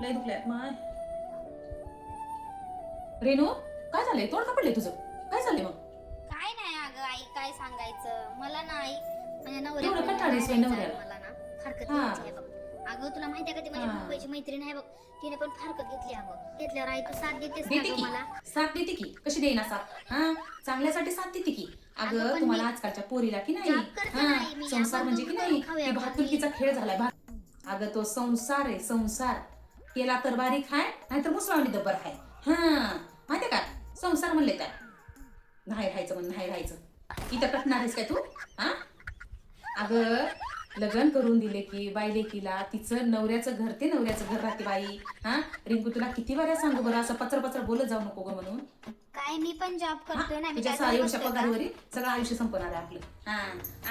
लय दुखल्यात माय. रेणू काय झालंय? तोंड का पडलंय तुझं? काय झालंय मग? काय नाही अगं आई, काय सांगायचं मला नाही. म्हणजे एवढं कंटाळलीस बाई नवऱ्याला? मला ना फारकत हा. घ्यायची आहे बघ. अगं तुला माहिती आहे का ती माझी हा. मुंबईची मैत्रीण आहे बघ, तिने पण फारकत घेतली अगं. घेतल्यावर आई तू साथ देतेस का देते गं की मला? साथ देते की. कशी देईना साथ? हा, चांगल्यासाठी साथ देते की. अगं, अगं पण तुम्हाला मी आजकालच्या पोरीला की नाही, जॉब करते हा, नाही मी. संसार आपण म्हणजे दोघी की बनवून नाही खाऊया ती भाकरी. भातुरकीचा खेळ झालाय. अगं तो संसार आहे, संसार. केला तर बारीक हाय, नाहीतर मुसळावणी दबर हाय. हा, माहितीये का? संसार म्हणले काय? नाही राहायचं म्हण, नाही राहायचं. इथं कटणार आहेस काय तू? हा, अगं लग्न करून दिले की बाई लेकीला तिचं नवऱ्याचं घर ते नवऱ्याचं घर राहते बाई. हा, रिंकू तुला किती वेळा सांगू बरं, असं पत्र पत्र बोलत जाऊ नको ग म्हणून. काय मी पण जॉब हा, करतोय ना, मी तुझ्या काय घरी एवढ्या बसतोय का? पगारीवर सगळं आयुष्य संपणार आहे आपलं. हा,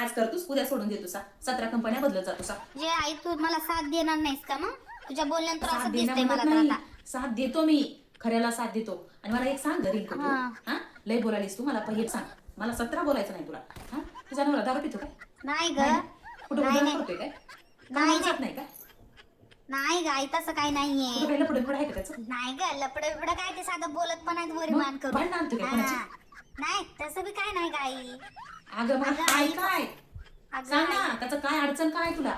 आज करतोस उद्या सोडून देतोस. 17 कंपन्या बदलत जातोस. जे आई तू मला साथ देणार नाहीस का मग? तुझ्या बोलण्यात तर साथ असं देण्या दिसतंय मला म्हणत तर नाही, आता. साथ देतो मी, खऱ्याला साथ देतो. आणि मला एक सांग रिंकू तू, हा. हा, लय बोलालीस तू. मला पहिले सांग, मला 17 बोलायचं नाही तुला. हा, तुझा नवरा दारू पितो काय? नाही ग. नाही ना? कुठं नाही, उद्या नाही. करतोय काय? नाही, कामाला जात नाही काय? नाही ग आई, तसं काही कुठं नाहीये. काही लपडं आहे का त्याचं? नाही ग, लपड बिपड काय, ते साधं बोलत पण आहेत वरी मग मान करून. भांडणं आणतो काय कोणाची? हा. नाही तसं बी काय नाही ग आई. अगं मग अगं काय आई, काय अगं सांग आई, ना, त्याचं काय अडचण काय तुला?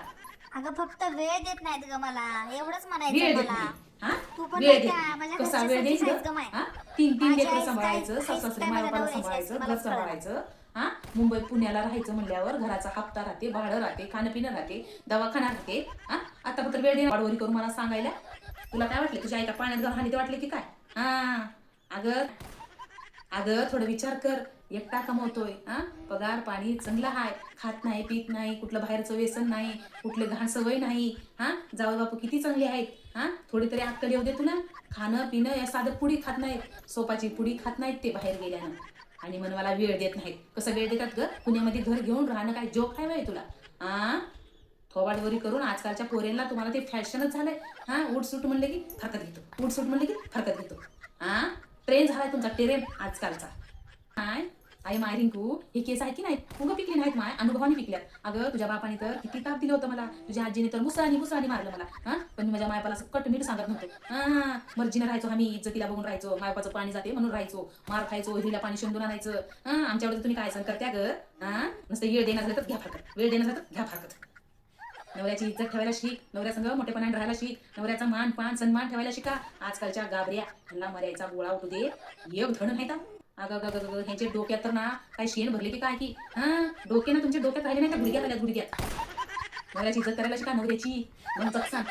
अगं फक्त वेळ देत नाहीत ग मला, एवढंच म्हणायचं वेळ देत मला. नाही. हा, तू पण वेळ नाही देत का नाही. माझ्या कसा वेळ घरच्यासारखीच देईन आहेस ग माय. ग? हा, 3 माझी लेकरं आईस सांभाळायचं, काय सासू-सासरे माझ्या मायबापाला नवऱ्याची सांभाळायचं, असते, घर मलाच कळलं. सांभाळायचं. हा, मुंबईत पुण्याला राहायचं म्हणल्यावर घराचा हप्ता राहते, भाडं राहते, खाणं पिणं राहते, दवाखाना राहते. हा, आता फक्त वेळ देणार वाडवरी करून मला सांगायला. तुला काय वाटलं तुझ्या आईला पाण्यात घालून हानी ते वाटले की काय? हा, अगं अगं थोडं विचार कर. एकटा कमवतोय, हा, पगार पाणी चांगला हाय, खात नाही पीत नाही, कुठलं बाहेरचं व्यसन नाही, कुठले घाण सवय नाही. हा, जाऊ बापू किती चांगले आहेत. हा, थोडी तरी अक्कल येऊ दे तुला. खाणं पिणं या साधं पुडी खात नाहीत, सोपाची पुडी खात नाहीत ते बाहेर गेल्यानं. आणि म्हण मला वेळ देत नाहीत. कसं वेळ देतात ग? पुण्यामध्ये घर घेऊन राहणं काय जोक आहे बाई तुला? हा, थोबाडवरी करून आजकालच्या पोरेंना तुम्हाला ते फॅशनच झालंय. हा, उठसूट म्हणले की फरकत घेतो, उठसूट म्हणले की फरकत घेतो. हा, ट्रेन झालाय तुमचा, ट्रेन आजकालचा. काय आई माय रिंकू, हे केस आहे की नाही उगं पिकले नाहीत माय, अनुभवाने पिकल्यात. अगं तुझ्या बापाने तर किती ताप दिलं होतं मला, तुझ्या आजीने तर मुसळानी मुसळानी मारलं मला. हा, पण मी माझ्या मायपाला असं कटमीट सांगत नव्हतो. हा, मर्जीने राहायचो आम्ही, इज्जतीला बघून राहायचो, मायपाचं पाणी जाते म्हणून राहायचो, मार खायचो, हिला पाणी शेंदून आणायचं. हा, आमच्यावर तुम्ही काय सण करत्या ग? हा, नुसतं वेळ देणार झालं तर घ्या फारकत, वेळ देणार झालं तर घ्या फारकत. नवऱ्याची इज्जत ठेवायला शिक, नवऱ्यासंग मोठेपणाने राहायला शिक, नवऱ्याचा मान पान सन्मान ठेवायला शिका. आजकालच्या गाबऱ्या ह्यांना मर्यायचा गोळा उठू दे, एक धड नाही. अगं अगं ह्यांच्या डोक्यात तर ना काही शेण भरले की काय की? हा, डोके ना तुमच्या डोक्यात राहिले नाही का? गुडघ्यात आल्या गुडघ्यात. नवऱ्याची इज्जत करायला शिका, नवऱ्याची मग सांग.